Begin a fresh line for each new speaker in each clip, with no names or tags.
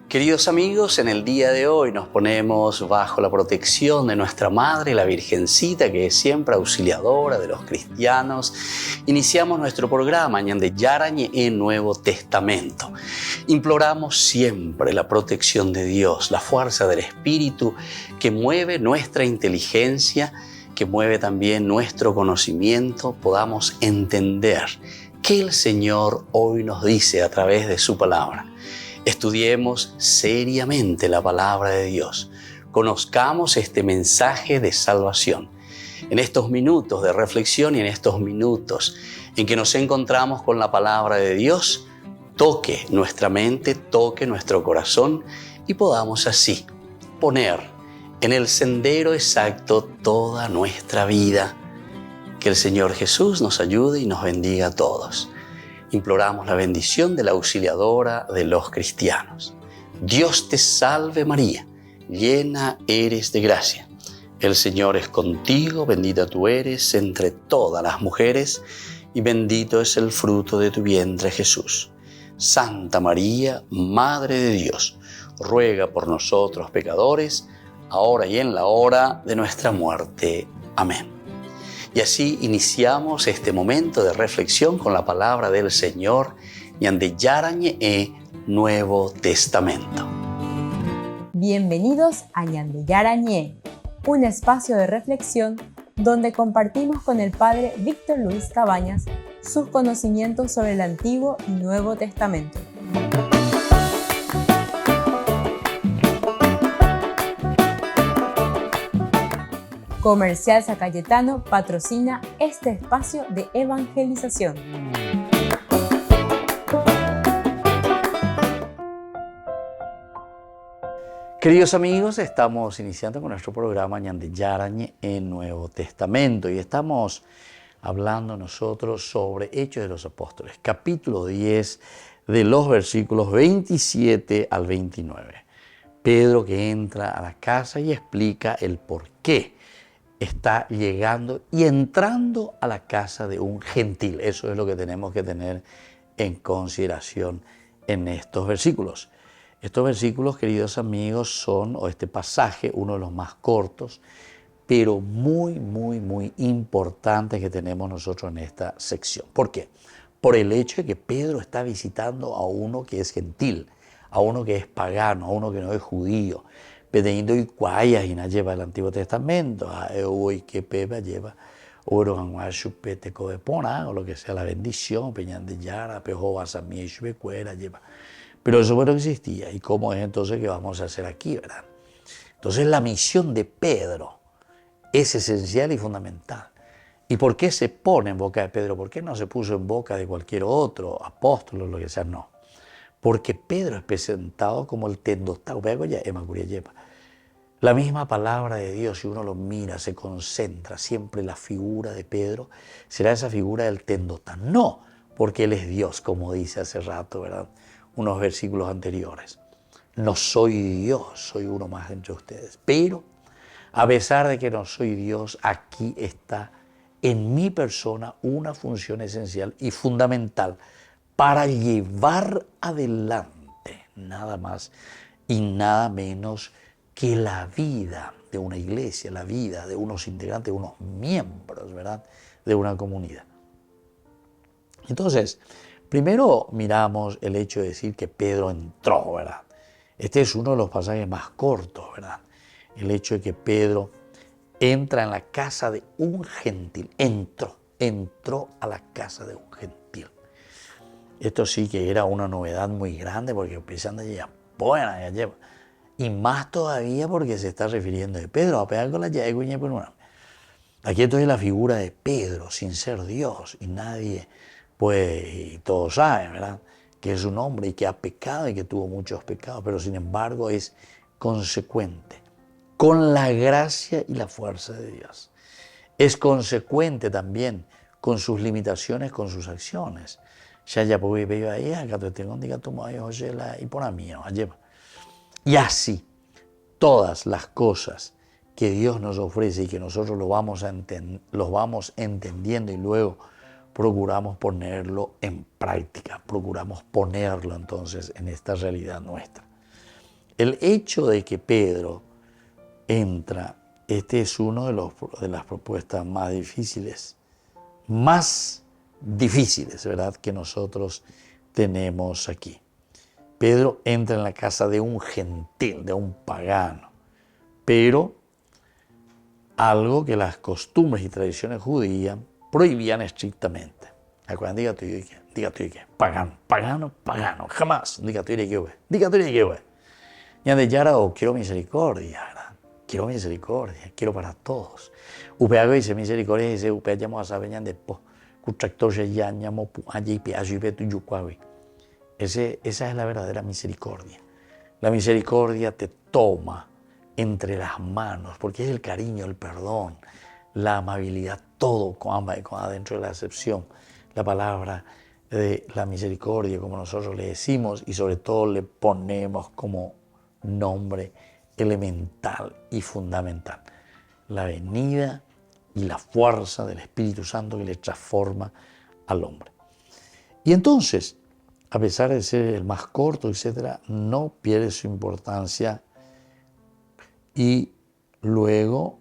Queridos amigos, en el día de hoy nos ponemos bajo la protección de nuestra Madre, la Virgencita, que es siempre auxiliadora de los cristianos. Iniciamos nuestro programa Ñande Yarañe en Nuevo Testamento. Imploramos siempre la protección de Dios, la fuerza del Espíritu que mueve nuestra inteligencia, que mueve también nuestro conocimiento, podamos entender qué el Señor hoy nos dice a través de su palabra. Estudiemos seriamente la palabra de Dios. Conozcamos este mensaje de salvación. En estos minutos de reflexión y en estos minutos en que nos encontramos con la palabra de Dios, toque nuestra mente, toque nuestro corazón y podamos así poner en el sendero exacto toda nuestra vida. Que el Señor Jesús nos ayude y nos bendiga a todos. Imploramos la bendición de la auxiliadora de los cristianos. Dios te salve María, llena eres de gracia. El Señor es contigo, bendita tú eres entre todas las mujeres y bendito es el fruto de tu vientre Jesús. Santa María, Madre de Dios, ruega por nosotros pecadores, ahora y en la hora de nuestra muerte. Amén. Y así iniciamos este momento de reflexión con la palabra del Señor, Ñande Yarañe Nuevo Testamento.
Bienvenidos a Ñande Yarañe, un espacio de reflexión donde compartimos con el Padre Víctor Luis Cabañas sus conocimientos sobre el Antiguo y Nuevo Testamento. Comercial San Cayetano patrocina este espacio de evangelización.
Queridos amigos, estamos iniciando con nuestro programa Ñande Yarañe en Nuevo Testamento y estamos hablando nosotros sobre Hechos de los Apóstoles, capítulo 10 de los versículos 27 al 29. Pedro que entra a la casa y explica el por qué está llegando y entrando a la casa de un gentil. Eso es lo que tenemos que tener en consideración en estos versículos. Estos versículos, queridos amigos, o este pasaje, uno de los más cortos, pero muy importantes que tenemos nosotros en esta sección. ¿Por qué? Por el hecho de que Pedro está visitando a uno que es gentil, a uno que es pagano, a uno que no es judío. Pedendo y cuayas y lleva el Antiguo Testamento, hoy que Pepe lleva oro en chupete cobepona, o lo que sea la bendición, peñan de yara, pejo asamí y cuera lleva. Pero eso no existía. ¿Y cómo es entonces que vamos a hacer aquí, verdad? Entonces la misión de Pedro es esencial y fundamental. ¿Y por qué se pone en boca de Pedro? ¿Por qué no se puso en boca de cualquier otro apóstol o lo que sea? No. Porque Pedro es presentado como el tendostao, la misma palabra de Dios, si uno lo mira, se concentra, siempre la figura de Pedro será esa figura del tendostao. No, porque Él es Dios, como dice hace rato, ¿verdad? Unos versículos anteriores. No soy Dios, soy uno más entre ustedes. Pero, a pesar de que no soy Dios, aquí está en mi persona una función esencial y fundamental para llevar adelante nada más y nada menos que la vida de una iglesia, la vida de unos integrantes, de unos miembros, ¿verdad?, de una comunidad. Entonces, primero miramos el hecho de decir que Pedro entró, ¿verdad? Este es uno de los pasajes más cortos, ¿verdad? El hecho de que Pedro entra en la casa de un gentil, entró a la casa de un gentil. Esto sí que era una novedad muy grande porque empiezan a llegar buena ya lleva. Y más todavía porque se está refiriendo de Pedro a pegar con la llave. Aquí entonces la figura de Pedro sin ser Dios y nadie, pues, y todos saben, ¿verdad?, que es un hombre y que ha pecado y que tuvo muchos pecados, pero sin embargo es consecuente con la gracia y la fuerza de Dios. Es consecuente también con sus limitaciones, con sus acciones. Y así, todas las cosas que Dios nos ofrece y que nosotros los vamos entendiendo y luego procuramos ponerlo en práctica, procuramos ponerlo entonces en esta realidad nuestra.
el hecho de que Pedro entra, este es uno de las propuestas más difíciles, ¿verdad?, que nosotros tenemos aquí. Pedro entra en la casa de un gentil, de un pagano, pero algo que las costumbres y tradiciones judías prohibían estrictamente. Acuérdense, diga tú y qué, pagano, jamás, diga tú y qué, y ande ya quiero misericordia, ¿verdad? Quiero para todos. Upeago dice misericordia, dice upea llamo a saber de po, cutractor ya llamo allí allí tu yucuavi. Esa es la verdadera misericordia. La misericordia te toma entre las manos, porque es el cariño, el perdón, la amabilidad, todo dentro de la acepción. La palabra de la misericordia, como nosotros le decimos, y sobre todo le ponemos como nombre elemental y fundamental. La venida y la fuerza del Espíritu Santo que le transforma al hombre. Y entonces, a pesar de ser el más corto, etc., no pierde su importancia. Y luego,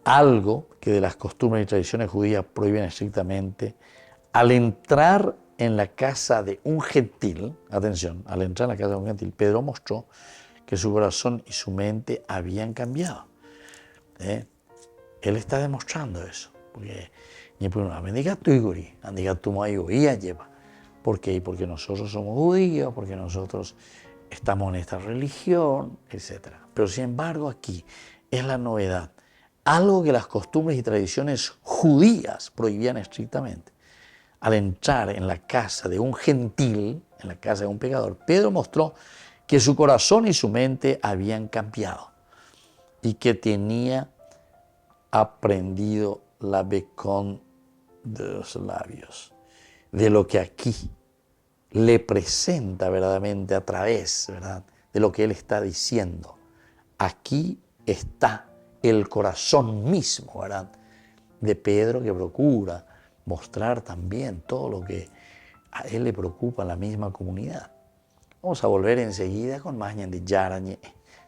algo que de las costumbres y tradiciones judías prohíben estrictamente, al entrar en la casa de un gentil, atención, al entrar en la casa de un gentil, Pedro mostró que su corazón y su mente habían cambiado. Él está demostrando eso, porque ¿por qué? Porque nosotros somos judíos, porque nosotros estamos en esta religión, etc. Pero sin embargo aquí es la novedad, algo que las costumbres y tradiciones judías prohibían estrictamente. Al entrar en la casa de un gentil, en la casa de un pecador, Pedro mostró que su corazón y su mente habían cambiado y que tenía aprendido la becón de los labios, de lo que aquí le presenta verdaderamente a través, ¿verdad?, de lo que él está diciendo. Aquí está el corazón mismo, ¿verdad?, de Pedro, que procura mostrar también todo lo que a él le preocupa en la misma comunidad. Vamos a volver enseguida con más de Yarañe,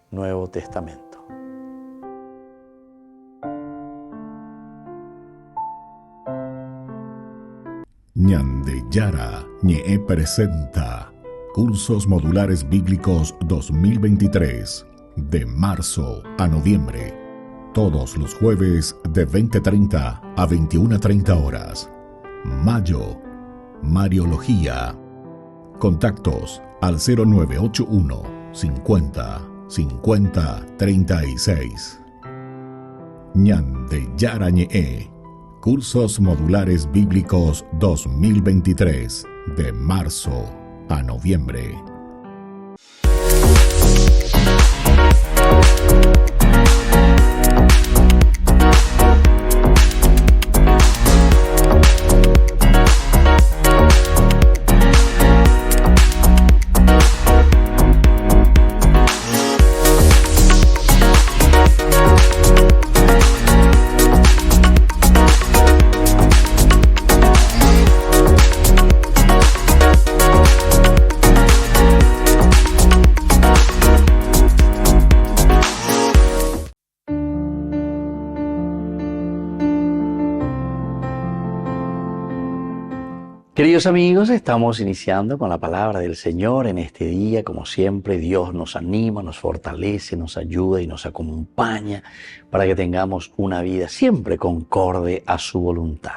Nuevo Testamento.
Ñande Yara Ñe presenta Cursos Modulares Bíblicos 2023, de marzo a noviembre. Todos los jueves de 20:30 a 21:30 horas. Mayo, Mariología. Contactos al 0981 50 50 36. Ñande Yara Ñe. Cursos Modulares Bíblicos 2023, de marzo a noviembre.
Queridos amigos, estamos iniciando con la palabra del Señor en este día. Como siempre, Dios nos anima, nos fortalece, nos ayuda y nos acompaña para que tengamos una vida siempre concorde a su voluntad.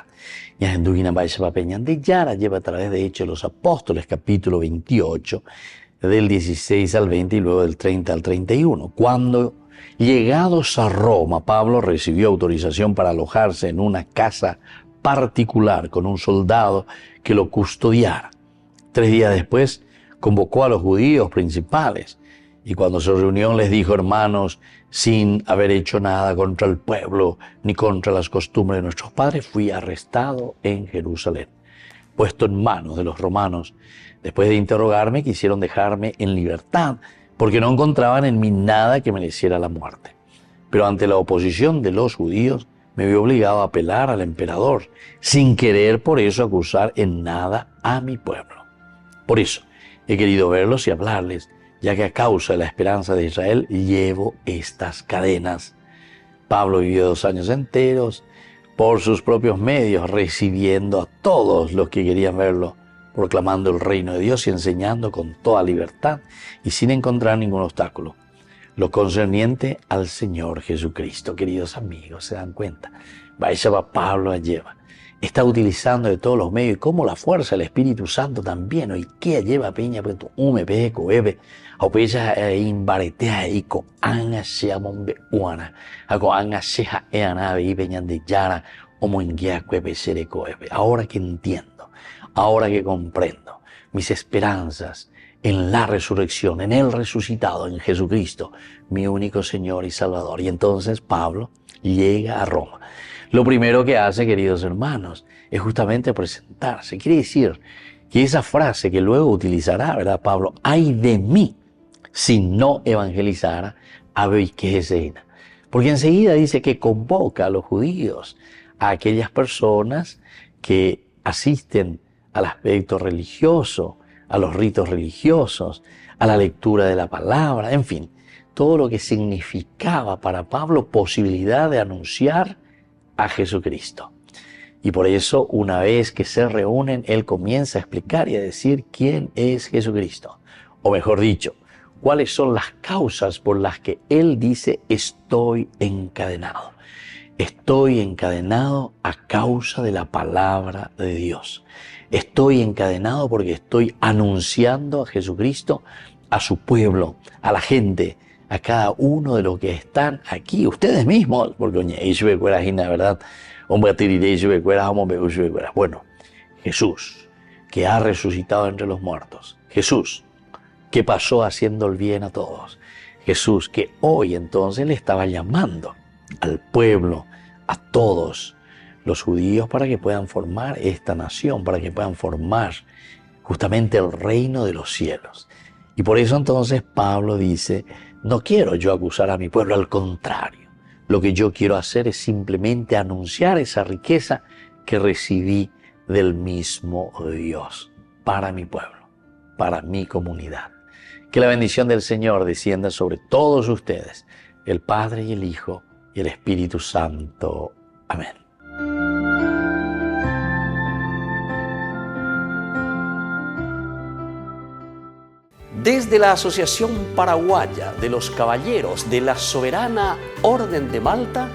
Lleva a través de Hechos de los Apóstoles, capítulo 28, del 16 al 20 y luego del 30 al 31. Cuando llegados a Roma, Pablo recibió autorización para alojarse en una casa particular con un soldado que lo custodiara. 3 días después convocó a los judíos principales y cuando se reunió les dijo: hermanos, sin haber hecho nada contra el pueblo ni contra las costumbres de nuestros padres, fui arrestado en Jerusalén, puesto en manos de los romanos. Después de interrogarme, quisieron dejarme en libertad porque no encontraban en mí nada que mereciera la muerte. Pero ante la oposición de los judíos, me vi obligado a apelar al emperador, sin querer por eso acusar en nada a mi pueblo. Por eso he querido verlos y hablarles,
ya que a causa de la esperanza de Israel llevo estas cadenas. Pablo vivió 2 años enteros por sus propios medios, recibiendo a todos los que querían verlo, proclamando el reino de Dios y enseñando con toda libertad y sin encontrar ningún obstáculo lo concerniente al Señor Jesucristo. Queridos amigos, ¿se dan cuenta? Vaya va Pablo a lleva. Está utilizando de todos los medios y como la fuerza del Espíritu Santo también. Hoy que lleva peña pero ume peco ebe a peña imbaretea y co anga sea mombe uana a co anga sea eana y peña de yara o moinguea cuepe sereco ebe. Ahora que entiendo, ahora que comprendo mis esperanzas en la resurrección, en el resucitado, en Jesucristo, mi único Señor y Salvador. Y entonces Pablo llega a Roma. Lo primero que hace, queridos hermanos, es justamente presentarse. Quiere decir que esa frase que luego utilizará, ¿verdad, Pablo? Ay de mí si no evangelizara a Beiquesena. Porque enseguida dice que convoca a los judíos, a aquellas personas que asisten al aspecto religioso, a los ritos religiosos, a la lectura de la palabra, en fin, todo lo que significaba para Pablo posibilidad de anunciar a Jesucristo. Y por eso, una vez que se reúnen, él comienza a explicar y a decir quién es Jesucristo. O mejor dicho, cuáles son las causas por las que él dice estoy encadenado. Estoy encadenado a causa de la palabra de Dios. Estoy encadenado porque estoy anunciando a Jesucristo, a su pueblo, a la gente, a cada uno de los que están aquí, ustedes mismos, porque ¿verdad? Bueno, Jesús, que ha resucitado entre los muertos. Jesús, que pasó haciendo el bien a todos. Jesús, que hoy entonces le estaba llamando al pueblo, a todos los judíos, para que puedan formar esta nación, para que puedan formar justamente el reino de los cielos. Y por eso entonces Pablo dice, no quiero yo acusar a mi pueblo, al contrario. Lo que yo quiero hacer es simplemente anunciar esa riqueza que recibí del mismo Dios para mi pueblo, para mi comunidad. Que la bendición del Señor descienda sobre todos ustedes, el Padre y el Hijo y el Espíritu Santo. Amén.
Desde la Asociación Paraguaya de los Caballeros de la Soberana Orden de Malta,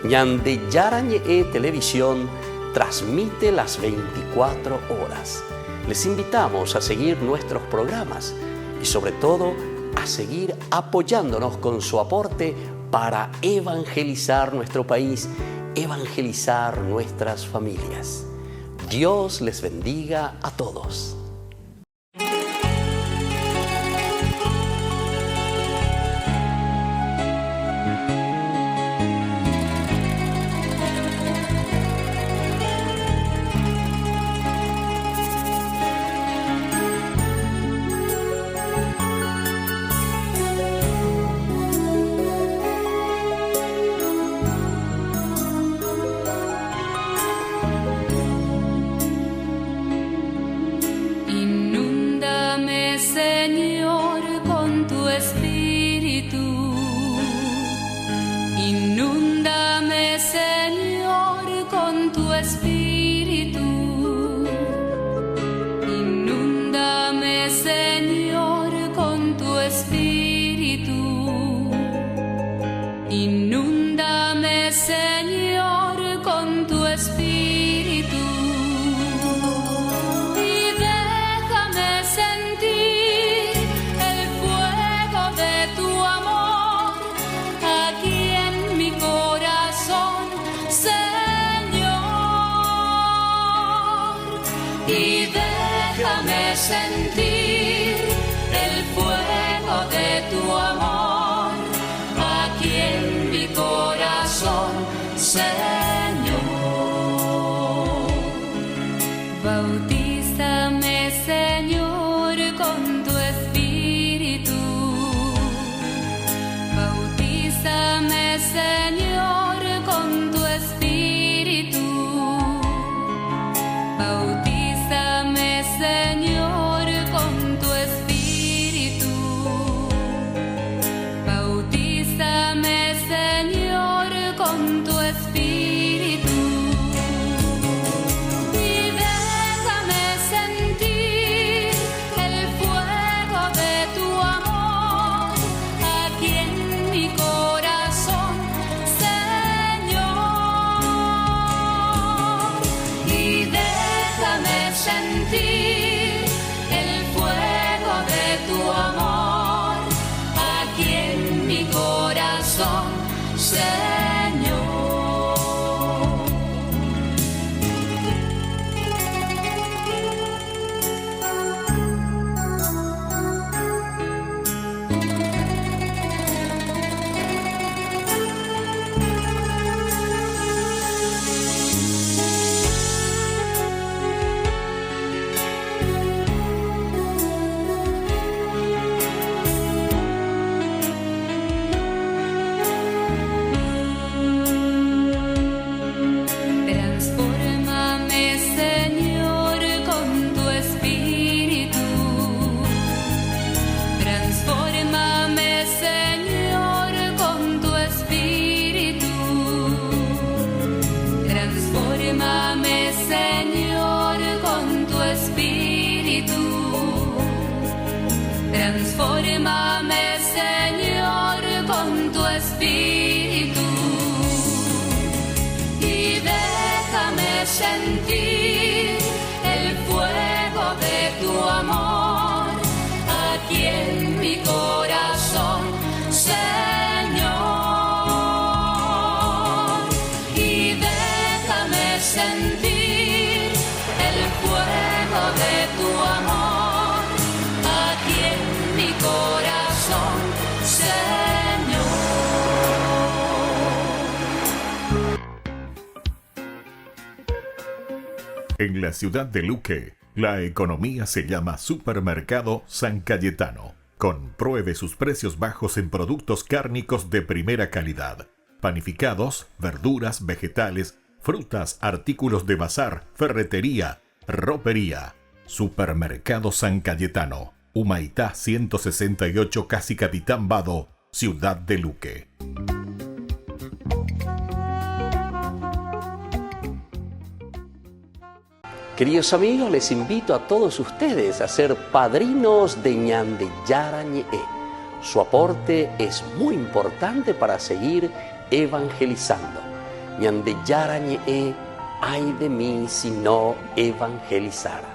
Ñandeyara Ñe'e Televisión transmite las 24 horas. Les invitamos a seguir nuestros programas y sobre todo a seguir apoyándonos con su aporte para evangelizar nuestro país, evangelizar nuestras familias. Dios les bendiga a todos.
Sentir el fuego de tu amor aquí en mi corazón, Señor. Bautízame, Señor, con tu espíritu. Bautízame, Señor, con tu espíritu. Bautízame, Señor, con tu espíritu. Señor. Transfórmame, Señor, con tu espíritu. Transfórmame, Señor, con tu espíritu. Transfórmame, Señor, con tu espíritu. Transfórmame, Señor, con tu espíritu. Y déjame sentir el fuego de tu amor aquí en mi corazón, Señor. Y déjame sentir el fuego de tu amor aquí en mi corazón, Señor.
En la ciudad de Luque, la economía se llama Supermercado San Cayetano. Compruebe sus precios bajos en productos cárnicos de primera calidad. Panificados, verduras, vegetales, frutas, artículos de bazar, ferretería, ropería. Supermercado San Cayetano, Humaitá 168, Casi Capitán Vado, ciudad de Luque.
Queridos amigos, les invito a todos ustedes a ser padrinos de Ñande Yara Ñe'e. Su aporte es muy importante para seguir evangelizando. Ñande Yara Ñe'e, ay de mí si no evangelizara.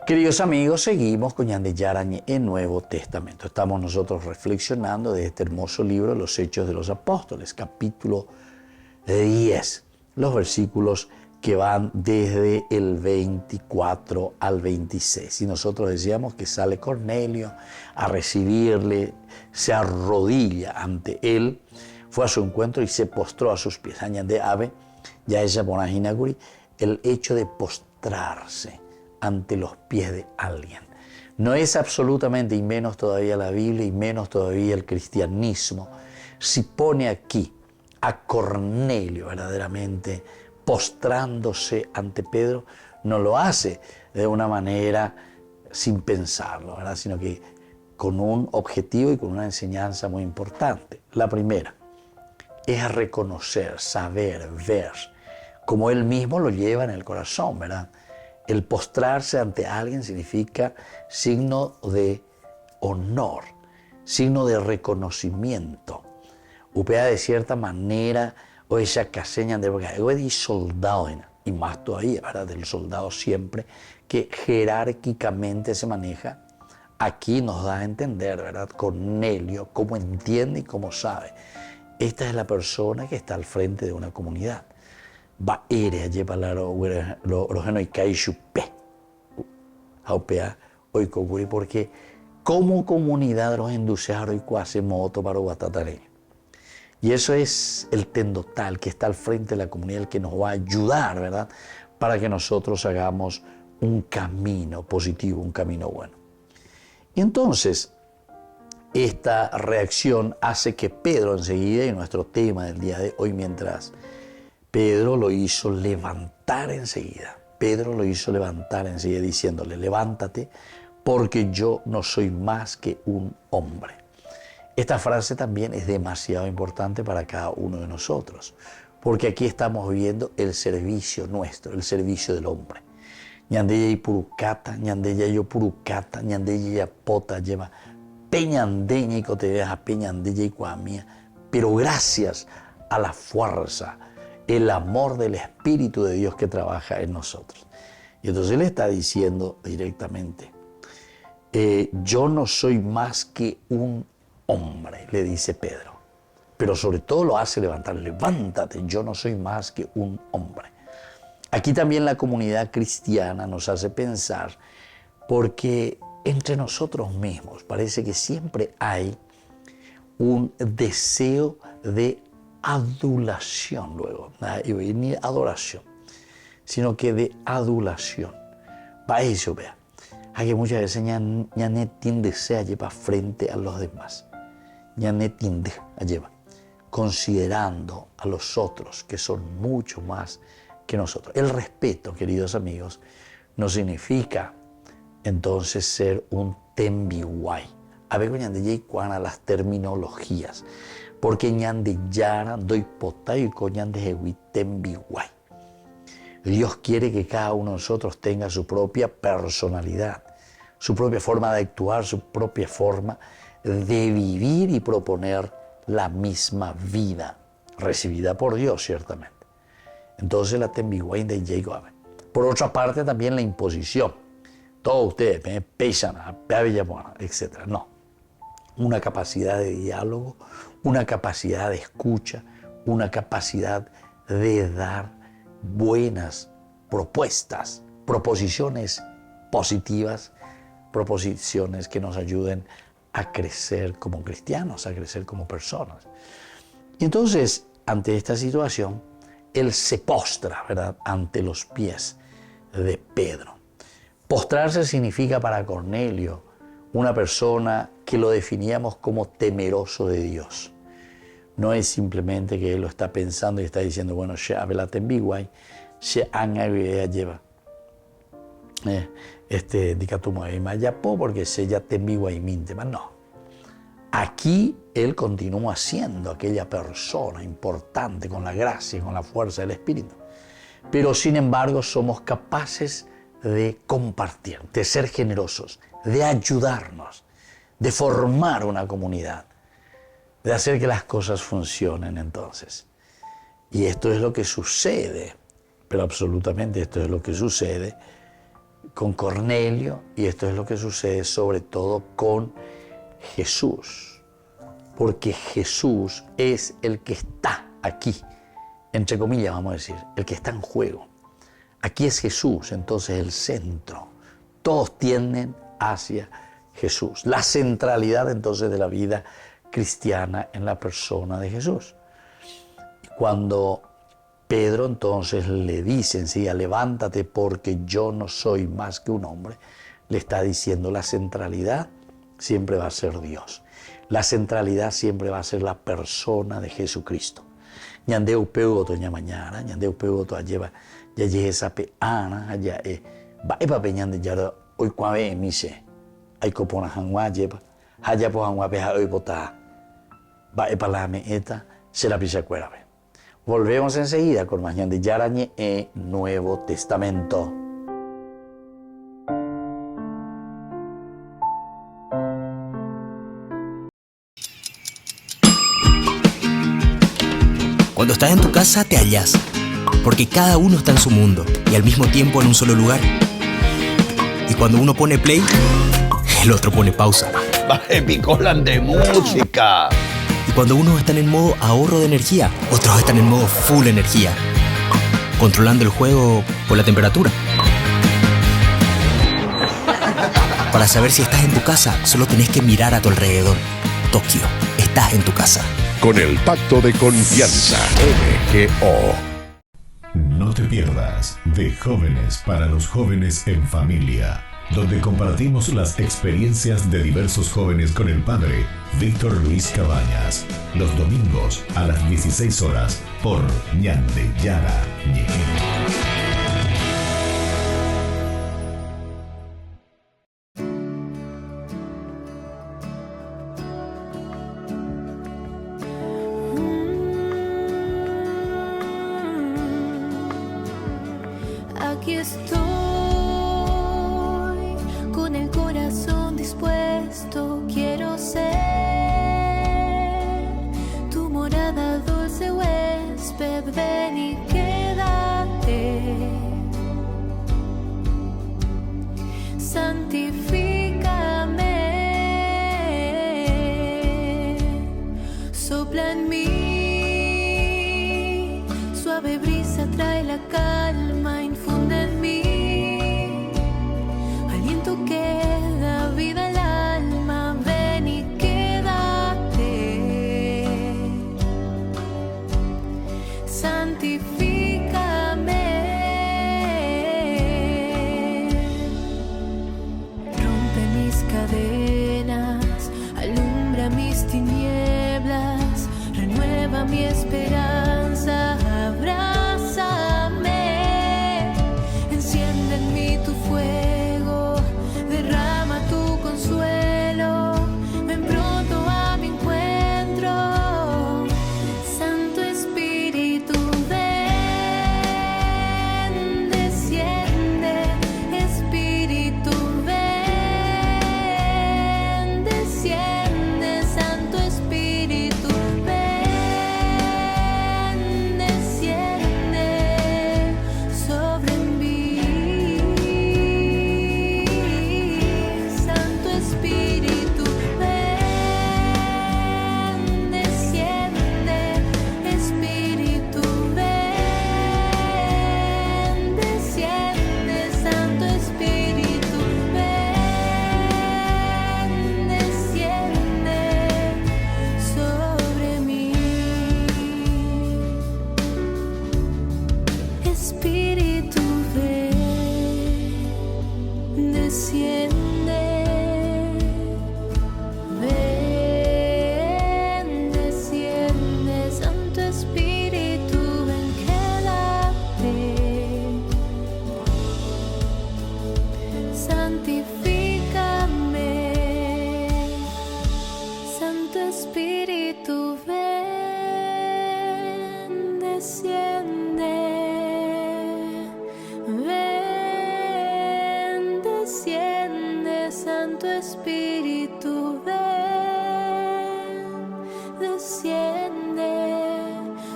Queridos amigos, seguimos con Ñande Yara Ñe'e, Nuevo Testamento. Estamos nosotros reflexionando de este hermoso libro, Los Hechos de los Apóstoles, capítulo 10, los versículos que van desde el 24 al 26. Y nosotros decíamos que sale Cornelio a recibirle, se arrodilla ante él, fue a su encuentro y se postró a sus pies. Añade ave, ya ella ponahinaguri, el hecho de postrarse ante los pies de alguien. No es absolutamente, y menos todavía la Biblia, y menos todavía el cristianismo, si pone aquí a Cornelio verdaderamente postrándose ante Pedro, no lo hace de una manera sin pensarlo, ¿verdad? Sino que con un objetivo y con una enseñanza muy importante. La primera es a reconocer, saber, ver, como él mismo lo lleva en el corazón, ¿verdad? El postrarse ante alguien significa signo de honor, signo de reconocimiento. Upea de cierta manera, o esa caseña de porque soldado, y más todavía, ¿verdad? Del soldado siempre, que jerárquicamente se maneja. Aquí nos da a entender, ¿verdad? Cornelio, cómo entiende y cómo sabe. Esta es la persona que está al frente de una comunidad. Va a ir a llevar los genos y cae chupe. Aupea hoy cocuri porque como comunidad los inducearon y cuase moto para guatatareño. Y eso es el tendotal que está al frente de la comunidad, el que nos va a ayudar, ¿verdad? Para que nosotros hagamos un camino positivo, un camino bueno. Y entonces, esta reacción hace que Pedro enseguida, y nuestro tema del día de hoy, mientras Pedro lo hizo levantar enseguida. Pedro lo hizo levantar enseguida diciéndole, levántate porque yo no soy más que un hombre. Esta frase también es demasiado importante para cada uno de nosotros, porque aquí estamos viendo el servicio nuestro, el servicio del hombre. Ñandeya y purucata, ñandeya yo purucata, ñandeya pota lleva peñandeña y cotereja peñandeya y cuamía, pero gracias a la fuerza, el amor del Espíritu de Dios que trabaja en nosotros. Y entonces le está diciendo directamente,
yo no soy más que un hombre, le dice Pedro. Pero sobre todo lo hace levantar. Levántate, yo no soy más que un hombre. Aquí también la comunidad cristiana nos hace pensar, porque entre nosotros mismos parece que siempre hay un deseo de adulación luego, ni adoración, sino que de adulación. Para eso, vea, hay que muchas veces ya no tiende a llevar frente a los demás, ya no tiende a llevar, considerando a los otros que son mucho más que nosotros. El respeto, queridos amigos, no significa entonces ser un tembiwai. A ver, ñande a las terminologías, porque ñande yara doy potaico ñande hewi tembiwai. Dios quiere que cada uno de nosotros tenga su propia personalidad, su propia forma de actuar, su propia forma de vivir y proponer la misma vida, recibida por Dios, ciertamente. Entonces la tembiwai de Jacob. Por otra parte, también la imposición. Todos ustedes, pesan, etc. No. Una capacidad de diálogo, una capacidad de escucha, una capacidad de dar buenas propuestas, proposiciones positivas, proposiciones que nos ayuden a crecer como cristianos, a crecer como personas. Y entonces, ante esta situación, él se postra, ¿verdad?, ante los pies de Pedro. Postrarse significa para Cornelio una persona que lo definíamos como temeroso de Dios. No es simplemente que él lo está pensando y está diciendo, bueno, ya la tembiwai, ya anga lleva. Dicatumo de Mayapo, porque se ya tembiwai mintema. No. Aquí él continúa siendo aquella persona importante con la gracia y con la fuerza del Espíritu. Pero sin embargo somos capaces de compartir, de ser generosos, de ayudarnos, de formar una comunidad, de hacer que las cosas funcionen entonces. Y esto es lo que sucede, pero absolutamente esto es lo que sucede con Cornelio y esto es lo que sucede sobre todo con Jesús. Porque Jesús es el que está aquí, entre comillas vamos a decir, el que está en juego. Aquí es Jesús, entonces el centro. Todos tienden hacia Jesús. La centralidad entonces de la vida cristiana en la persona de Jesús. Y cuando Pedro entonces le dice enseguida, levántate porque yo no soy más que un hombre, le está diciendo la centralidad siempre va a ser Dios. La centralidad siempre va a ser la persona de Jesucristo. Ñandeu peugoto ña mañana, ñandeu peugoto lleva ya esa peana allá va epa peñande ya hoy cuave mise hay copona hangua lleva haya po hangua peja hoy bota va epa la meeta se la pisa cuera. Volvemos enseguida con más ñande yarañe Nuevo Testamento.
Cuando estás en tu casa te hallas, porque cada uno está en su mundo y al mismo tiempo en un solo lugar. Y cuando uno pone play, el otro pone pausa.
Picolan de música.
Y cuando unos están en modo ahorro de energía, otros están en modo full energía, controlando el juego por la temperatura. Para saber si estás en tu casa, solo tenés que mirar a tu alrededor. Tokio, estás en tu casa.
Con el Pacto de Confianza, MGO.
No te pierdas de Jóvenes para los Jóvenes en Familia, donde compartimos las experiencias de diversos jóvenes con el padre Víctor Luis Cabañas, los domingos a las 16 horas por Ñande Yara Ñe.
Aquí estoy, con el corazón dispuesto, quiero ser tu morada, dulce huésped, ven y quédate. Santifícame en mí. Suave brisa trae la calma, infunde en mí aliento que da vida al alma. Ven y quédate, santifícame. Rompe mis cadenas, alumbra mis tinieblas, renueva mi esperanza, abrázame, enciende en mí tu fuego, derrama tu consuelo, ven pronto a mi encuentro, Santo Espíritu, ven, desciende, Espíritu, ven, desciende, Santo Espíritu, ven, desciende sobre mí, Santo Espíritu, ven, desciende, Espíritu, ven, desciende, Santo Espíritu, ven, desciende sobre mí. Espíritu, ven, desciende, ven, desciende, Santo Espíritu, ven, quédate, santifícame, Santo Espíritu, ven, desciende, ven, desciende, Santo Espíritu, ven, desciende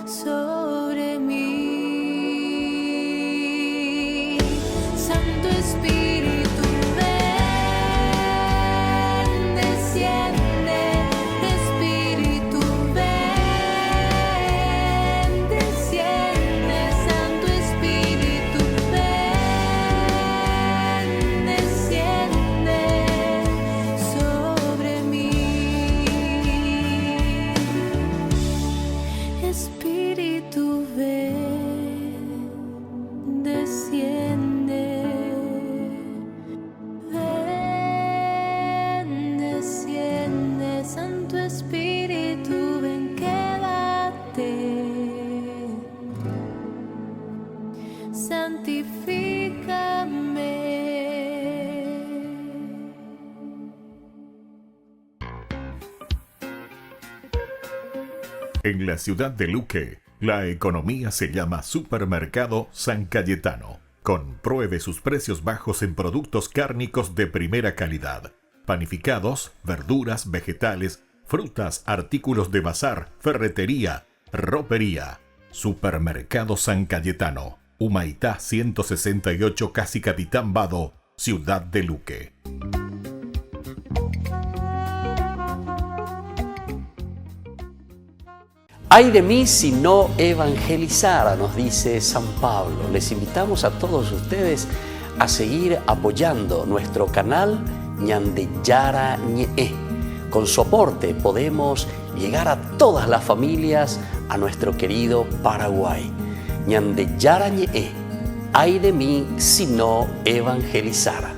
sobre mí. Santo Espíritu, ven, desciende, Espíritu, ven, desciende, Santo Espíritu, ven, desciende sobre mí. Espíritu, ven, desciende, ven, desciende, Santo Espíritu, ven, quédate, santifícame.
En la ciudad de Luque, la economía se llama Supermercado San Cayetano. Compruebe sus precios bajos en productos cárnicos de primera calidad. Panificados, verduras, vegetales, frutas, artículos de bazar, ferretería, ropería. Supermercado San Cayetano. Humaitá 168, casi Capitán Vado, ciudad de Luque.
Ay de mí si no evangelizara, nos dice San Pablo. Les invitamos a todos ustedes a seguir apoyando nuestro canal Ñande Yara Ñe. Con su aporte podemos llegar a todas las familias a nuestro querido Paraguay. Ñande Yara Ñe. Ay de mí si no evangelizara.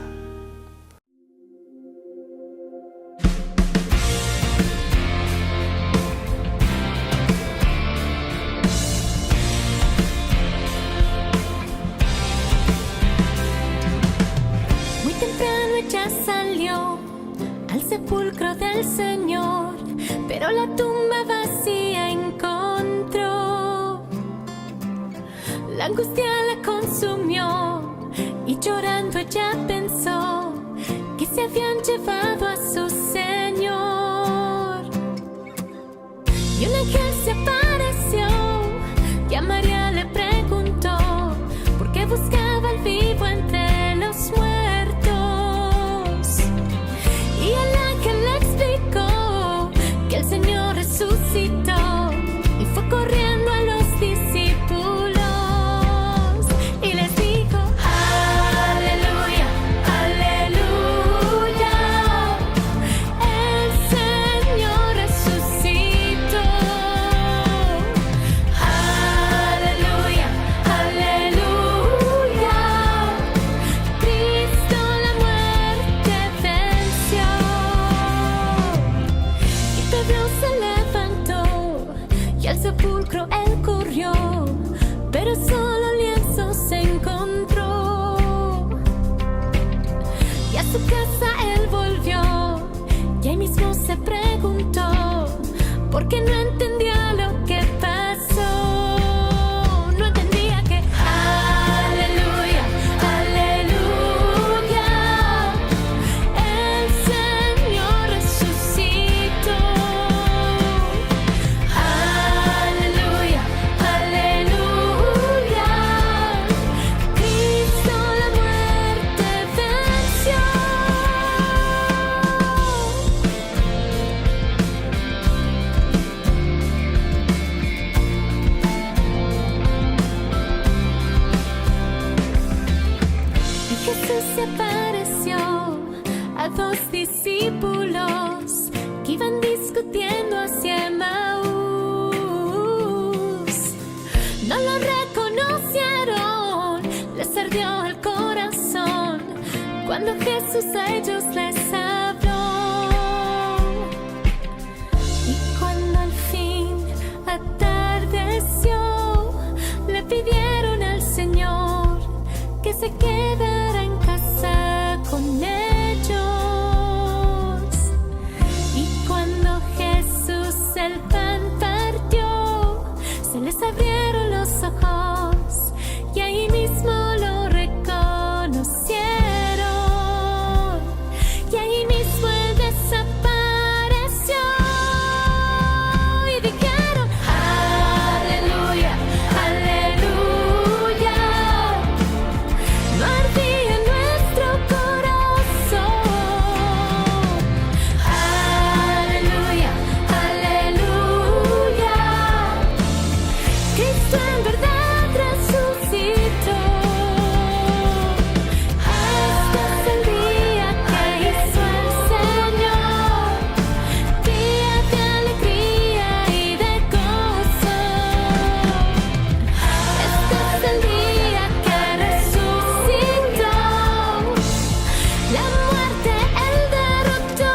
Sepulcro del Señor, pero la tumba vacía encontró. La angustia la consumió y llorando ella pensó que se habían llevado a su Señor. Y un ángel se apareció y a María le preguntó por qué buscaba al vivo entre los muertos. Y el ángel le explicó que el Señor resucitó su casa él volvió y ahí mismo se preguntó por qué no entendía lo que pasó. No entendía que aleluya, aleluya, el Señor resucitó. Aleluya, aleluya, Cristo la muerte venció. Y Jesús se apareció a dos discípulos que iban discutiendo hacia Emaús. No lo reconocieron, les ardió el corazón cuando Jesús a ellos les habló. Y cuando al fin atardeció, le pidieron al Señor que se quedara en casa con ellos. Y cuando Jesús el pan partió, se les abrieron los ojos y ahí mismo lo reconocieron. Y ahí mismo él desapareció. Y dijeron aleluya, aleluya. No ardía nuestro corazón. Aleluya, aleluya. Cristo en verdad resucitó. Este es el día que hizo el Señor, día de alegría y de gozo. Este es el día que resucitó, la muerte él derrotó.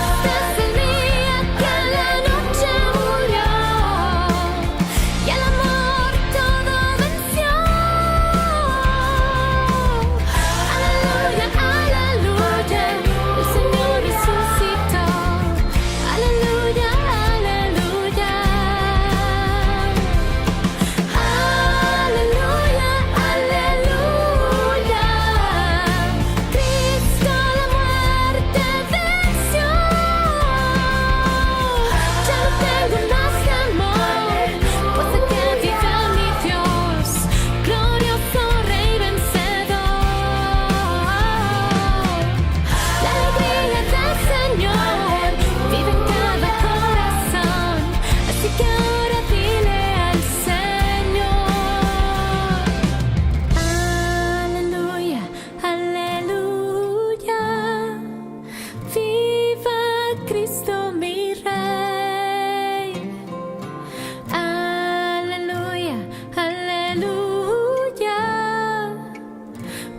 Este es el día que la noche murió y el amor todo venció. Aleluya, aleluya, el Señor resucitó. Aleluya, aleluya. Aleluya, aleluya. Cristo la muerte venció. Ya no tengo más temor, pues sé que vive mi Dios, glorioso Rey vencedor. La alegría del Señor vive en cada corazón, así que ahora dile al Señor. Aleluya, aleluya, viva Cristo mi Rey. Aleluya, aleluya,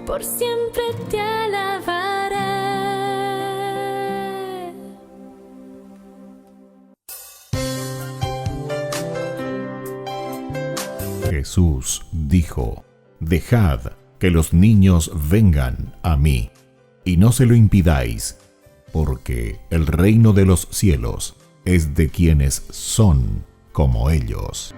por siempre te alabaré.
Jesús dijo: Dejad que los niños vengan a mí, y no se lo impidáis, porque el reino de los cielos es de quienes son como ellos.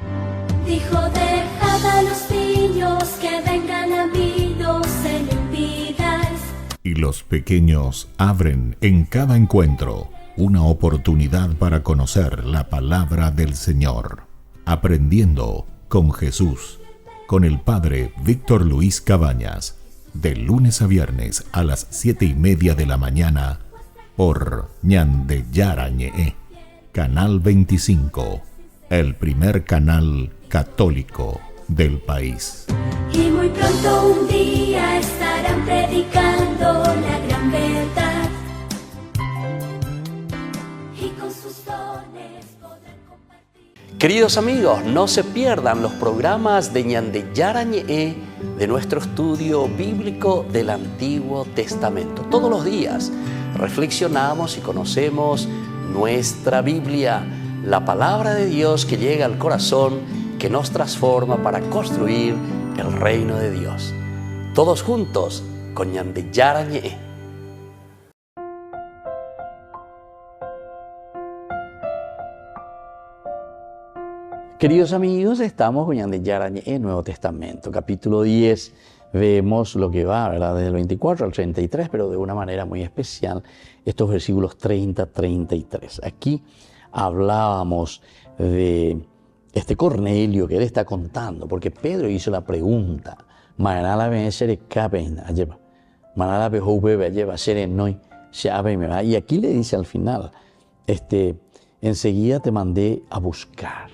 Dijo, dejad a los niños que vengan a mí, no se lo impidáis.
Y los pequeños abren en cada encuentro una oportunidad para conocer la palabra del Señor, aprendiendo con Jesús, con el Padre Víctor Luis Cabañas, de lunes a viernes a las 7:30 de la mañana, por Ñande Yarañe, Canal 25, el primer canal católico del país.
Y muy pronto un día estarán predicando la gran verdad. Y con sus dones podrán compartir.
Queridos amigos, no se pierdan los programas de Ñande Yarañe de nuestro estudio bíblico del Antiguo Testamento. Todos los días reflexionamos y conocemos nuestra Biblia, la palabra de Dios que llega al corazón, que nos transforma para construir el reino de Dios. Todos juntos, con Ñande Yarañe. Queridos amigos, estamos con Ñande Yarañe en Nuevo Testamento, capítulo 10. Vemos lo que va, ¿verdad?, desde el 24 al 33, pero de una manera muy especial, estos versículos 30-33. Aquí hablábamos de este Cornelio que él está contando, porque Pedro hizo la pregunta, y aquí le dice al final, enseguida te mandé a buscar.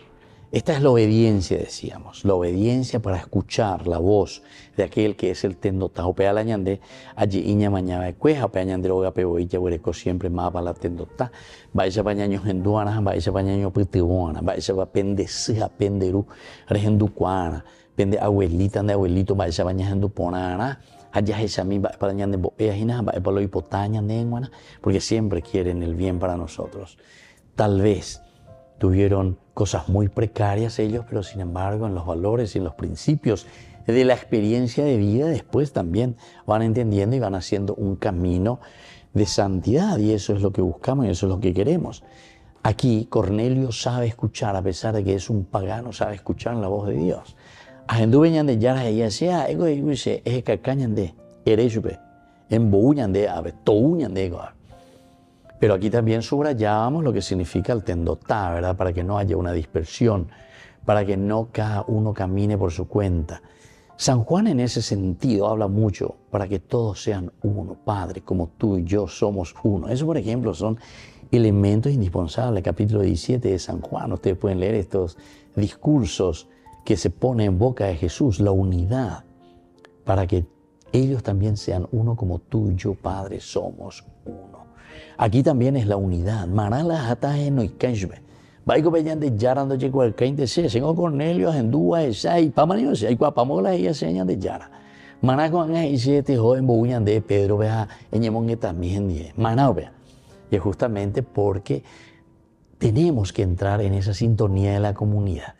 Esta es la obediencia, decíamos, la obediencia para escuchar la voz de aquel que es el tendotá. Opea la ñande, allí iña mañana de cueja, opea ñande roga peboilla, huereco siempre más para la tendotá. Vaya pañaños en duanas, vaya pañaños pitibuana, vaya pa pendecia, penderu, regenducuana, pende abuelita, de abuelito, vaya pañaños en duponana. Allá es a mí, para ñande boea, jina, vaya para lo hipotaña, nenguana, porque siempre quieren el bien para nosotros. Tal vez tuvieron cosas muy precarias ellos, pero sin embargo en los valores y en los principios de la experiencia de vida después también van entendiendo y van haciendo un camino de santidad, y eso es lo que buscamos y eso es lo que queremos. Aquí Cornelio sabe escuchar, a pesar de que es un pagano, sabe escuchar la voz de Dios. Ajendubeñan yara ella sea ego iguise es cacañan de erejupe en bouñan de ave touñan de ego. Pero aquí también subrayábamos lo que significa el tendotá, ¿verdad? Para que no haya una dispersión, para que no cada uno camine por su cuenta. San Juan en ese sentido habla mucho para que todos sean uno, Padre, como tú y yo somos uno. Eso, por ejemplo, son elementos indispensables. El capítulo 17 de San Juan, ustedes pueden leer estos discursos que se ponen en boca de Jesús, la unidad, para que ellos también sean uno como tú y yo, Padre, somos uno. Aquí también es la unidad. Marala hataje no ikashbe. Baigo beyan de yara no llegó al cainte se. Sengo Cornelio en dua esa y pamanio se. Hay guapamola ella señan de yara. Manaco anga y siete joven boguñan de Pedro vea eñemon también die. Manao vea. Y es justamente porque tenemos que entrar en esa sintonía de la comunidad.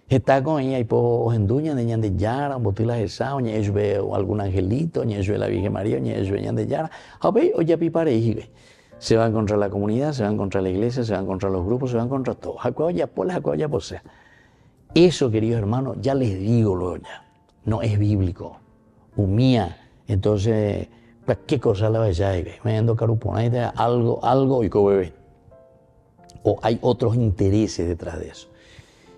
Está con ella y po enduña de ñan de yara, botila esa, o ñesbe o algún angelito, ñesbe la Virgen María, ñesbe ñan de yara. A ver, o ya pipare y se van contra la comunidad, se van contra la iglesia, se van contra los grupos, se van contra todo. Eso, queridos hermanos, ya les digo luego ya, no es bíblico. Humía, entonces, ¿qué cosa la vais a ver? Me ando carupona, algo y como bebé. O hay otros intereses detrás de eso.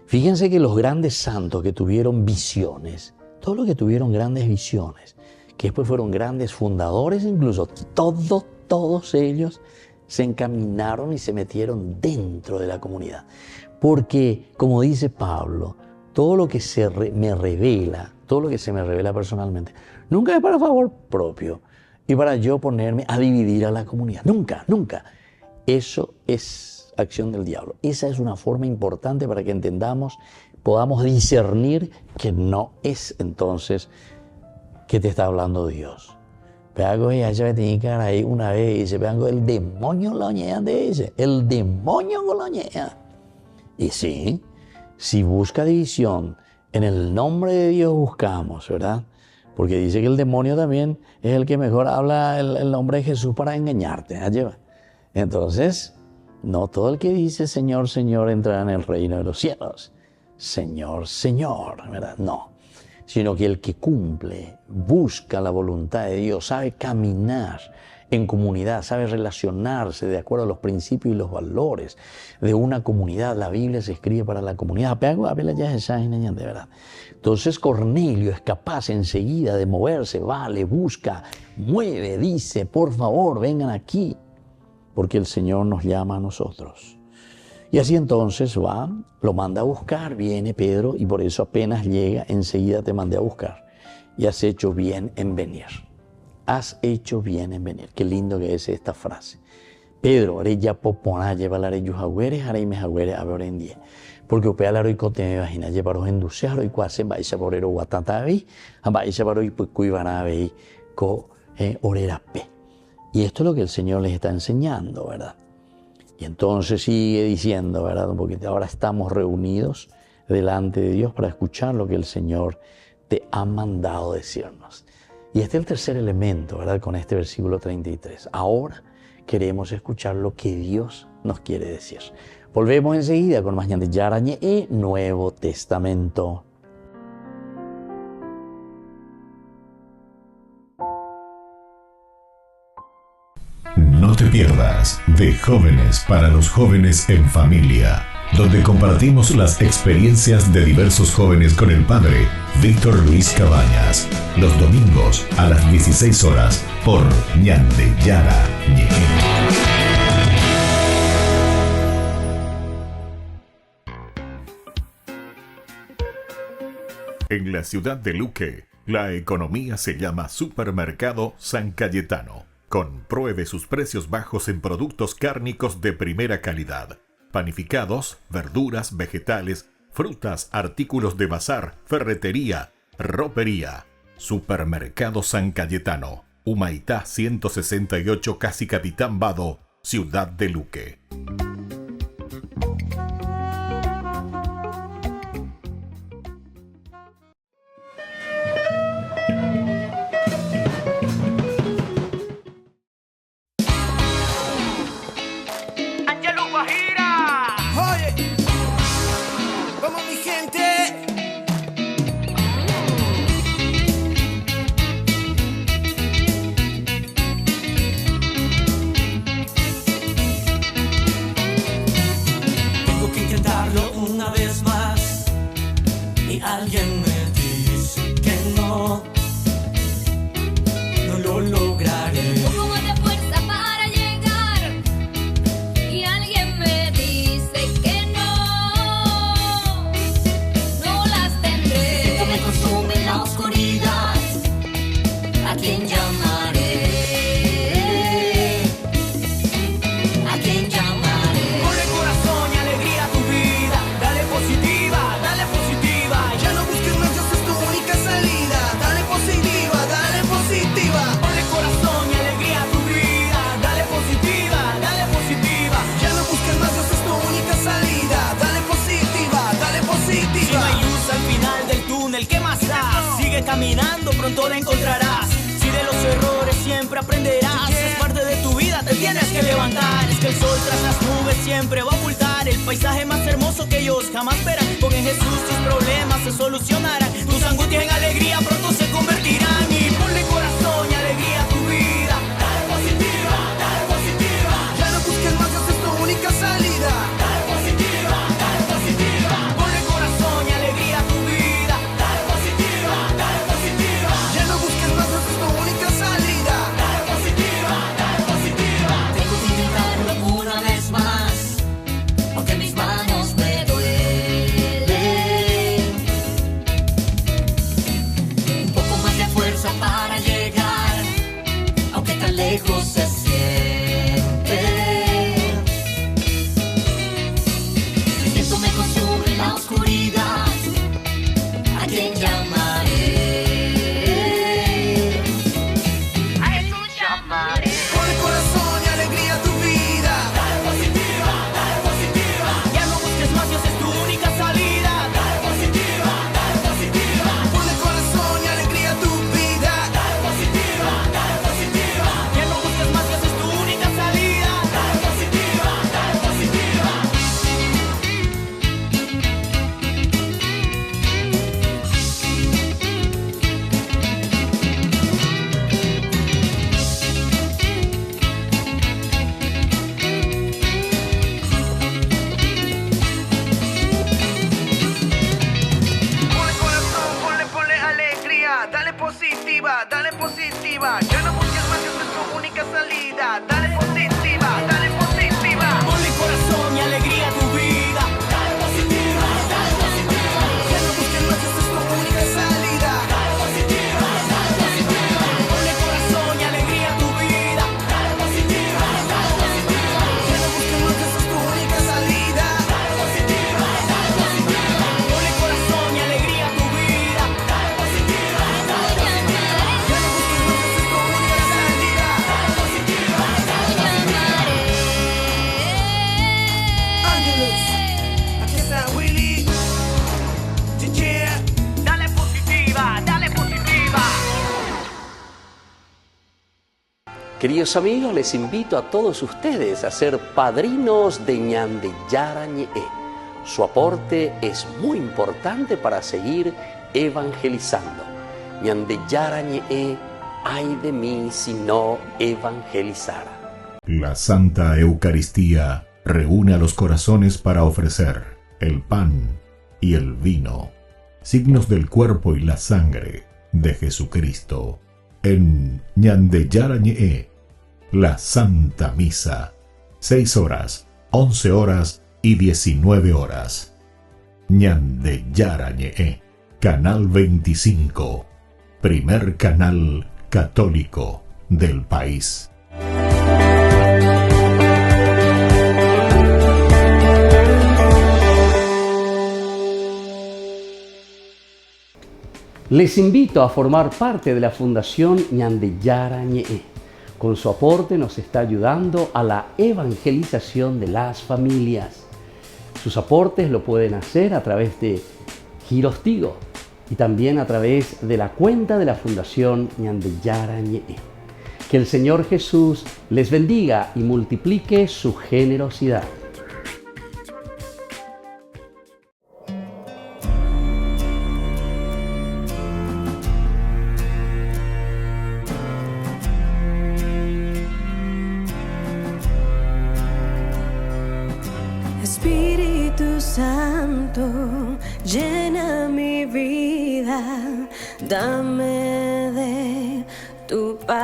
Fíjense que los grandes santos que tuvieron visiones, todos los que tuvieron grandes visiones, que después fueron grandes fundadores, incluso todos ellos se encaminaron y se metieron dentro de la comunidad. Porque, como dice Pablo, todo lo que me revela, todo lo que se me revela personalmente, nunca es para favor propio y para yo ponerme a dividir a la comunidad. Nunca, nunca. Eso es acción del diablo. Esa es una forma importante para que entendamos, podamos discernir que no es entonces que te está hablando Dios. Pero ya me tenía que dar ahí una vez y dice, el demonio lo ñea de ese, el demonio lo ñea. Y sí, si busca división, en el nombre de Dios buscamos, ¿verdad? Porque dice que el demonio también es el que mejor habla el nombre de Jesús para engañarte. Entonces, no todo el que dice Señor, Señor entrará en el reino de los cielos. Señor, Señor, ¿verdad? No. Sino que el que cumple, busca la voluntad de Dios, sabe caminar en comunidad, sabe relacionarse de acuerdo a los principios y los valores de una comunidad. La Biblia se escribe para la comunidad. De verdad. Entonces Cornelio es capaz enseguida de moverse, vale, busca, mueve, dice, por favor, vengan aquí, porque el Señor nos llama a nosotros. Y así entonces va, lo manda a buscar, viene Pedro, y por eso apenas llega, enseguida te mandé a buscar. Y has hecho bien en venir. Has hecho bien en venir. Qué lindo que es esta frase. Pedro, haré ya popona, lleva la reyus agüeres, haré me agüeres, a ver en 10. Porque opea la roico te me imagina, llevaros enducearo y cuase, vais a porero guatatavi, vais a paro y pues cuivanavi, co orerape. Y esto es lo que el Señor les está enseñando, ¿verdad? Y entonces sigue diciendo, ¿verdad? Porque ahora estamos reunidos delante de Dios para escuchar lo que el Señor te ha mandado decirnos.
Y este es el tercer elemento, ¿verdad? Con este versículo 33. Ahora queremos escuchar lo que Dios nos quiere decir. Volvemos enseguida con más ñande Yarañe y Nuevo Testamento.
No te pierdas de Jóvenes para los Jóvenes en Familia, donde compartimos las experiencias de diversos jóvenes con el padre Víctor Luis Cabañas, los domingos a las 16 horas por ñande Yarañe. En la ciudad de Luque, la economía se llama Supermercado San Cayetano. Compruebe sus precios bajos en productos cárnicos de primera calidad. Panificados, verduras, vegetales, frutas, artículos de bazar, ferretería, ropería. Supermercado San Cayetano. Humaitá 168, Casi Capitán Vado, Ciudad de Luque.
Alguien me dice que no lo lograré.
Un poco más de fuerza para llegar. Y alguien me dice que no las tendré.
Siento me consume la oscuridad. ¿A quién llamaré? ¿A quién llamaré?
Ponle corazón y alegría a tu vida. Dale positiva, dale positiva. Ya no busques más, Dios es tu única salida. Dale positiva, dale positiva. Ponle corazón y alegría a tu vida. Dale positiva, dale positiva. Ya no busques más, Dios es tu única salida. Dale positiva, dale positiva. Si no hay luz al final del túnel, ¿qué más da? Sigue caminando, pronto la encontrarás. Si de los errores siempre aprenderás, es parte de tu vida, te tienes que levantar. Es que el sol tras las nubes siempre va a ocultar el paisaje más hermoso que ellos jamás verán. Con en Jesús tus problemas se solucionarán, tus angustias en alegría pronto se convertirán. Y ponle corazón y alegría a tu vida. Dale positiva, dale positiva. Ya no busques más, Dios es tu única salida. Dale positiva, dale positiva. Ponle corazón y alegría a tu vida. Dale positiva, dale positiva. Ya no busques más, Dios es tu única salida. Dale positiva, dale positiva.
Tengo que intentarlo una vez más, aunque mis manos me duelen. Un poco más de fuerza para llegar, aunque tan lejos se siente. El viento me consume la oscuridad. ¿A quién llamaré? A Jesús llamaré.
Ponle corazón y alegría a tu vida. Dale positiva, dale positiva. Ya no busques más, Dios es tu única salida. Dale positiva, dale positiva. Ponle corazón y alegría a tu vida. Dale positiva, dale positiva. Ya no busques más, Dios es tu única salida. Dale positiva, dale positiva. Ponle corazón, ponle alegría. Dale positiva, dale positiva. Ya no busques más, Dios es tu única salida. Dale positiva, dale positiva. Ponle corazón y alegría a tu vida. Dale positiva, dale positiva. Ya no busques más, Dios es tu única salida. Dale positiva, dale positiva. Ponle corazón y alegría a tu vida. Dale positiva, dale positiva. Ya no busques más, Dios es tu única salida. Dale positiva, dale positiva. Ponle corazón y alegría a tu vida. Dale positiva, dale positiva. Ya no busques más, Dios es tu única salida. Dale positiva, dale positiva.
Queridos amigos, les invito a todos ustedes a ser padrinos de Ñande Yarañe. Su aporte es muy importante para seguir evangelizando. Ñande Yarañe, ay de mí si no evangelizara.
La Santa Eucaristía reúne a los corazones para ofrecer el pan y el vino, signos del cuerpo y la sangre de Jesucristo. En Ñande Yarañe, la Santa Misa, 6 horas, 11 horas y 19 horas. Ñande Yarañe, Canal 25, primer canal católico del país.
Les invito a formar parte de la Fundación Ñande Yarañe. Con su aporte nos está ayudando a la evangelización de las familias. Sus aportes lo pueden hacer a través de Giros Tigo y también a través de la cuenta de la Fundación Ñande Yarañe. Que el Señor Jesús les bendiga y multiplique su generosidad.
Espíritu Santo, llena mi vida, dame de tu paz.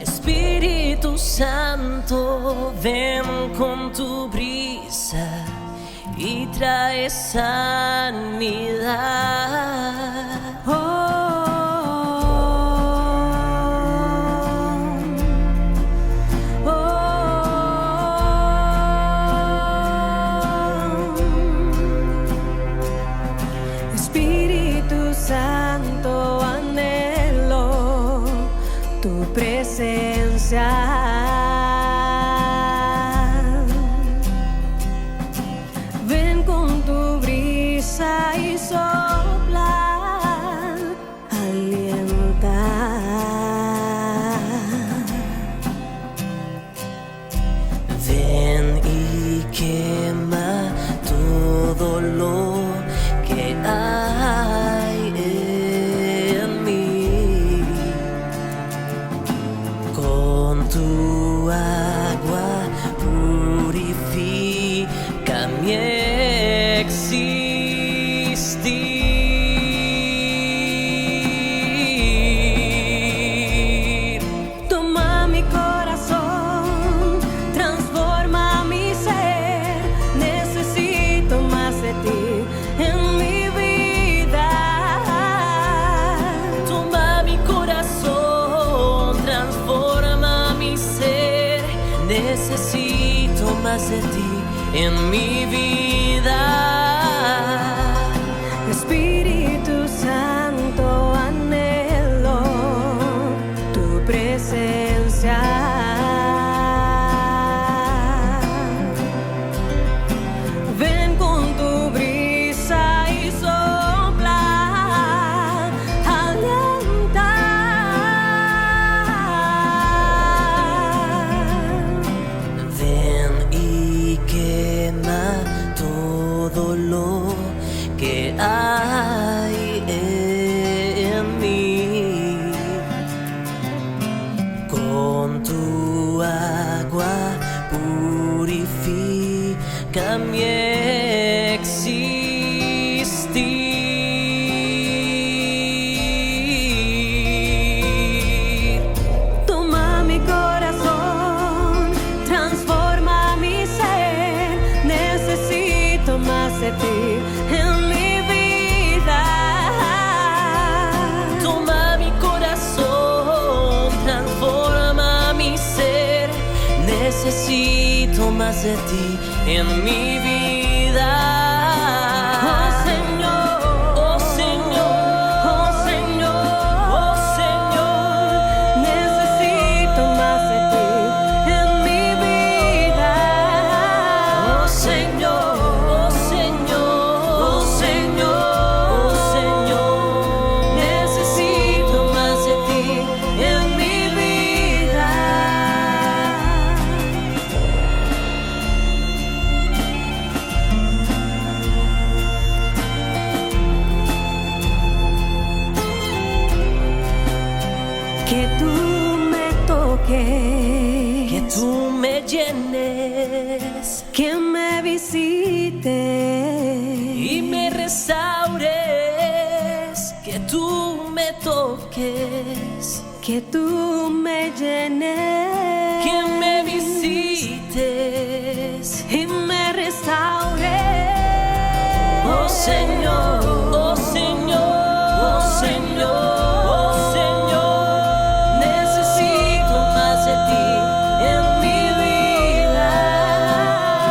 Espíritu Santo, ven con tu brisa y trae sanidad.
Espíritu Santo, anhelo tu presencia. Ven con tu brisa y sopla, alienta.
Ven y quema todo lo que hay en mí. Con tu agua purifica mi existir.
Toma mi corazón, transforma mi ser. Necesito más de ti en mi vida.
Toma mi corazón, transforma mi ser. Necesito más de ti en mi vida.
Espíritu Santo, anhelo tu presencia. Ven con tu brisa y sopla, alienta.
Ven y quema todo lo que hay en mí. Con tu agua purifica mi existir.
Toma mi corazón, transforma mi ser. Necesito más de ti en mi vida.
Toma mi corazón, transforma mi ser. Necesito más de ti en mi vida.
Oh Señor,
Oh Señor,
oh Señor,
oh Señor.
necesito más de ti en mi vida.
Oh Señor, oh Señor, oh Señor, oh Señor.
Necesito más de ti en
que tú me toques,
que tú me llenes
que me visites
y me restaures, que tú me toques,
que tú me llenes,
que me visites
y me restaures.
Oh Señor, oh Señor, oh Señor, oh Señor, necesito más de ti en mi vida.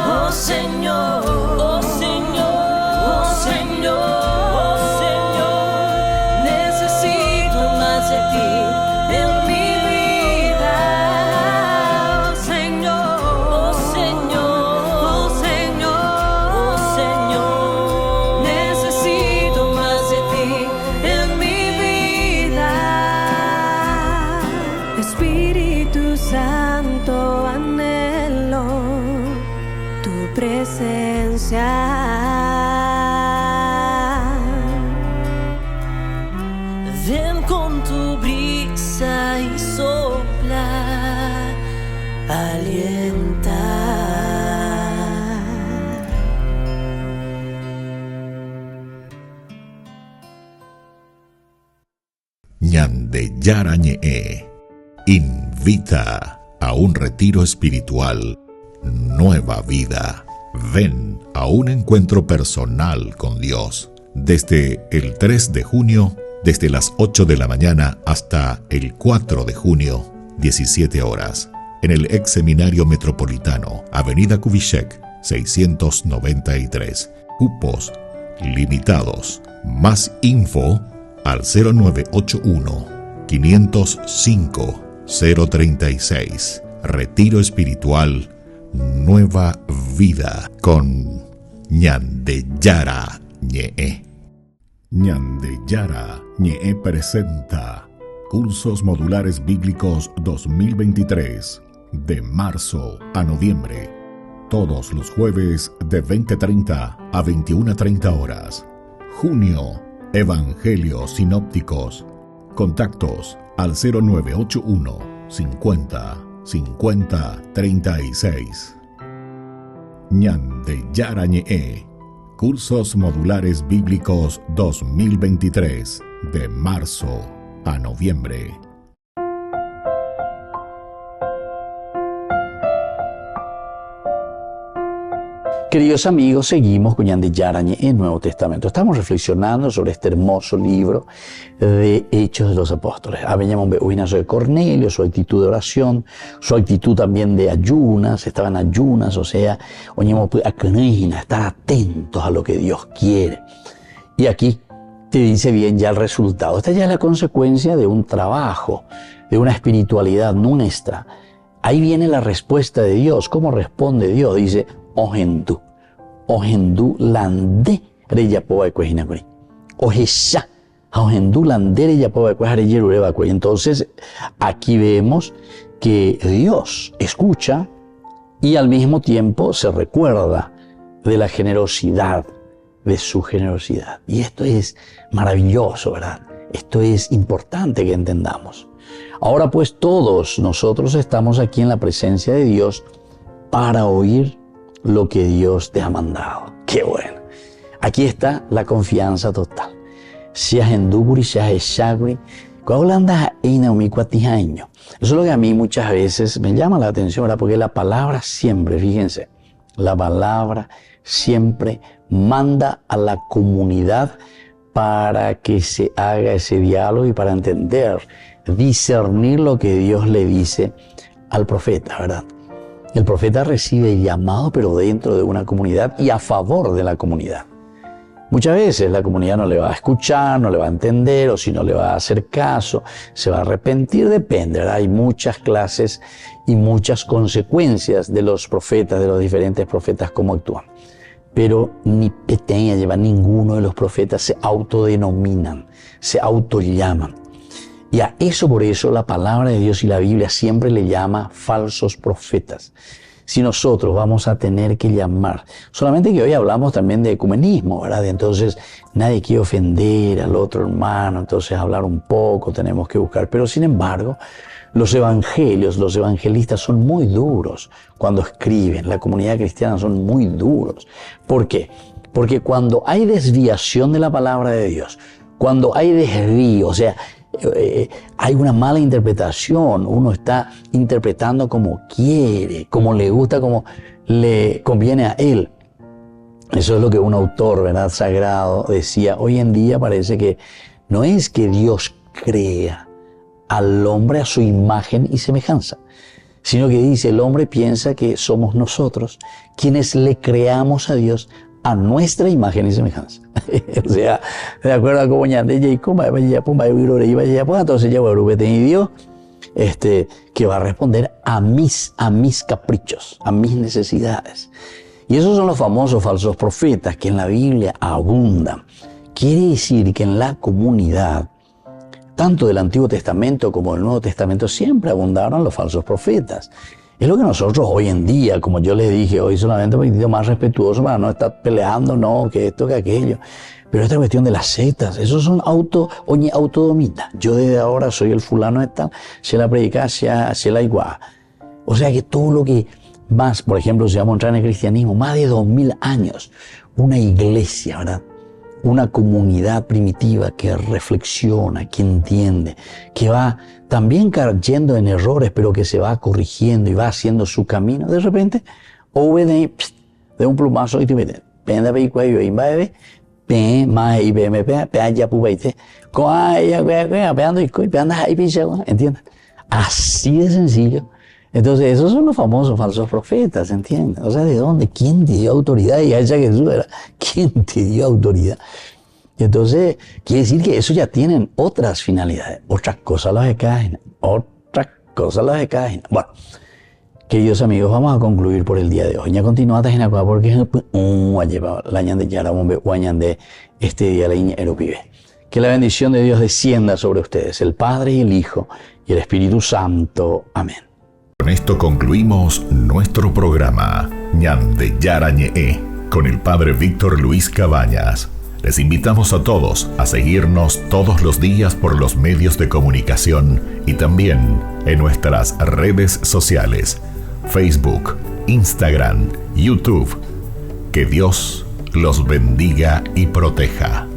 Oh Señor, oh Señor, oh Señor, oh Señor, necesito más de ti en mi vida.
Oh Señor,
oh Señor,
oh Señor,
oh Señor,
necesito más de ti en mi vida. Espíritu Santo, anhelo tu presencia.
ven con tu brisa y sopla, alienta.
Ñandeyara Ñe'e invita a un retiro espiritual Nueva Vida. Ven a un encuentro personal con Dios desde el 3 de junio, desde las 8 de la mañana hasta el 4 de junio, 17 horas, en el ex seminario metropolitano, Avenida Kubitschek, 693. Cupos limitados. Más info al 0981-505-036. Retiro espiritual Nueva Vida con Ñandeyara Ñe'e. Ñandeyara Ñe'e presenta Cursos Modulares Bíblicos 2023, de marzo a noviembre. Todos los jueves de 20:30 a 21:30 horas. Junio, Evangelios Sinópticos. Contactos al 0981 50 50 36. Ñandeyara Ñe'e. Cursos Modulares Bíblicos 2023, de marzo a noviembre.
Queridos amigos, seguimos con Ñandeyara Ñe'e en Nuevo Testamento. Estamos reflexionando sobre este hermoso libro de Hechos de los Apóstoles. Habíamos visto de Cornelio, su actitud de oración, su actitud también de ayunas, estaban ayunas, o sea, estar atentos a lo que Dios quiere. Y aquí te dice bien ya el resultado. Esta ya es la consecuencia de un trabajo, de una espiritualidad nuestra. Ahí viene la respuesta de Dios. ¿Cómo responde Dios? Dice, Ojendu lande reyapoa ecuejinacuri. Ojesha, Ojendu lande reyapoa ecuejinacuri. Entonces, aquí vemos que Dios escucha y al mismo tiempo se recuerda de la generosidad, de su generosidad. Y esto es maravilloso, ¿verdad? Esto es importante que entendamos. Ahora pues todos nosotros estamos aquí en la presencia de Dios para oír lo que Dios te ha mandado. ¡Qué bueno! Aquí está la confianza total. Eso es lo que a mí muchas veces me llama la atención, ¿verdad? Porque la palabra siempre, fíjense, la palabra siempre manda a la comunidad para que se haga ese diálogo y para entender, discernir lo que Dios le dice al profeta, ¿verdad? El profeta recibe el llamado, pero dentro de una comunidad y a favor de la comunidad. Muchas veces la comunidad no le va a escuchar, no le va a entender, o si no le va a hacer caso, se va a arrepentir, depende, ¿verdad? Hay muchas clases y muchas consecuencias de los profetas, de los diferentes profetas, cómo actúan. Pero ni peteña lleva, ninguno de los profetas se autodenominan, se autollaman. Y a eso, por eso, la palabra de Dios y la Biblia siempre le llama falsos profetas.
si nosotros vamos a tener que llamar? Solamente que hoy hablamos también de ecumenismo, ¿verdad? Entonces nadie quiere ofender al otro hermano, entonces hablar un poco tenemos que buscar. Pero sin embargo, los evangelios, los evangelistas son muy duros cuando escriben. La comunidad cristiana son muy duros. ¿Por qué? Porque cuando hay desviación de la palabra de Dios, cuando hay desvío, o sea, hay una mala interpretación, uno está interpretando como quiere, como le gusta, como le conviene a él. Eso es lo que un autor, ¿verdad?, sagrado decía. Hoy en día parece que no es que Dios crea al hombre a su imagen y semejanza, sino que dice, el hombre piensa que somos nosotros quienes le creamos a Dios a nuestra imagen y semejanza. O sea, de acuerdo a cómo ñande Jacob, entonces ya Dios que va a responder a mis caprichos, a mis necesidades. Y esos son los famosos falsos profetas que en la Biblia abundan. Quiere decir que en la comunidad, tanto del Antiguo Testamento como del Nuevo Testamento, siempre abundaron los falsos profetas. Es lo que nosotros hoy en día, como yo les dije, hoy solamente un poquito más respetuoso para no estar peleando, no, que esto, que aquello. Pero esta cuestión de las sectas, esos son autodomita. Yo desde ahora soy el fulano de tal, se la predica, se la igual. O sea que todo lo que más, por ejemplo, se va a mostrar en el cristianismo, más de 2000 años, una iglesia, ¿verdad? Una comunidad primitiva que reflexiona, que entiende, que va también cayendo en errores, pero que se va corrigiendo y va haciendo su camino. De repente, de un plumazo y te metes, penda pe cuello y baebe, pe más y pe me pe ya pubeite, peando y peanda ahí pinche, ¿entiendes? Así de sencillo. Entonces, esos son los famosos falsos profetas, ¿entiendes? O sea, ¿de dónde? ¿Quién te dio autoridad? Y a esa Jesús era, ¿quién te dio autoridad? Y entonces, quiere decir que eso ya tienen otras finalidades, otras cosas los decaen, otras cosas los decaen. Bueno, queridos amigos, vamos a concluir por el día de hoy. Ya continuamos en acá porque la ñande yara bombe guañande este día la iña eropibe. Que la bendición de Dios descienda sobre ustedes, el Padre y el Hijo y el Espíritu Santo. Amén.
Con esto concluimos nuestro programa Ñande Yarañe con el Padre Víctor Luis Cabañas. Les invitamos a todos a seguirnos todos los días por los medios de comunicación y también en nuestras redes sociales, Facebook, Instagram, YouTube. Que Dios los bendiga y proteja.